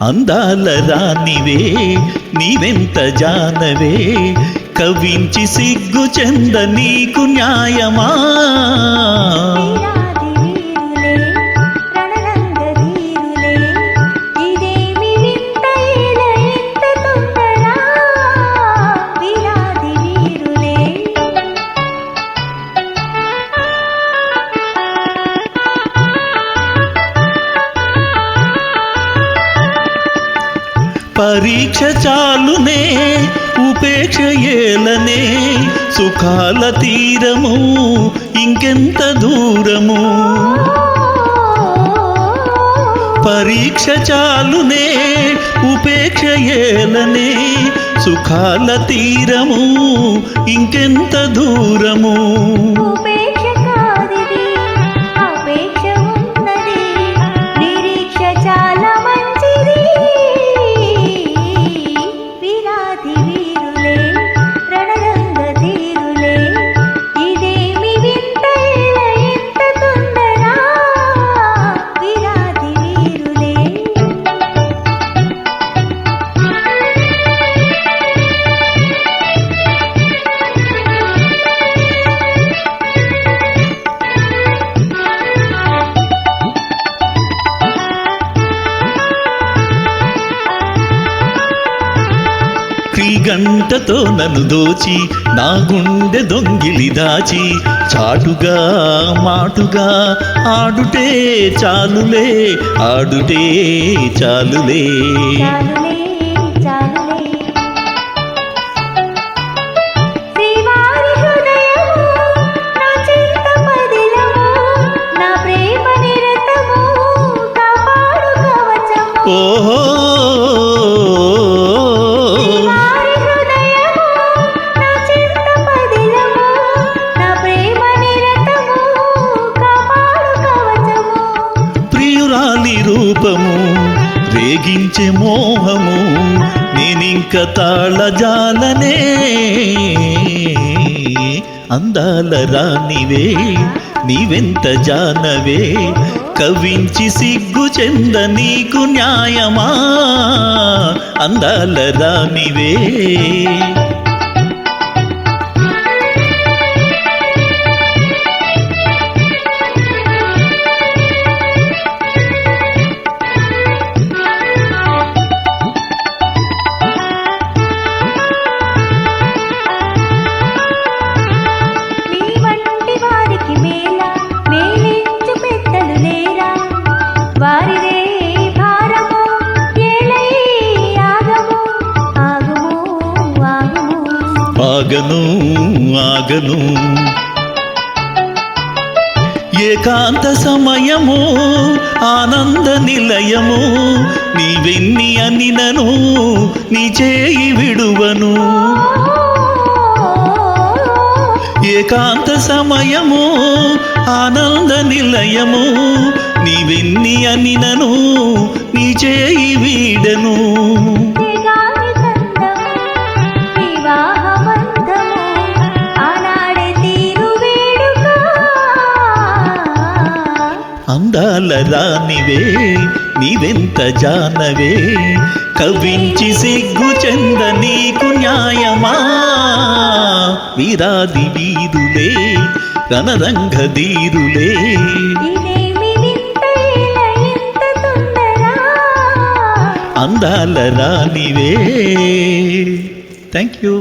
అందాల రానివే నీవెంత జానవే కవించి సిగ్గు చెంద నీకు న్యాయమా పరీక్ష చాలునే ఉపేక్ష ఏలనే సుఖాల తీరము ఇంకెంత దూరము పరీక్ష చాలునే ఉపేక్ష ఏలనే సుఖాల తీరము ఇంకెంత దూరము గంటతో నన్ను దోచి నా గుండె దొంగిలి దాచి చాటుగా మాటుగా ఆడుటే చాలులే ఆడుటే చాలులే ఓహో రూపము రేగించే మోహము నేనింక తాళజాలనే అందాల రానివే నీవెంత జానవే కవించి సిగ్గు చెంద నీకు న్యాయమా అందాల రానివే ఆగను ఆగను ఏకాంత సమయము ఆనంద నిలయము నీవెన్ని అనినను నీ చేయి విడువను ఏకాంత సమయము ఆనంద నిలయము నీవెన్ని అనినను నీ చేయి వీడను అందాల రానివే నీవెంత జానవే కవించి సిగ్గు చెంద నీకు న్యాయమా వీరాది వీరులే రణరంగ ధీరులే అందాల రానివే థ్యాంక్ యూ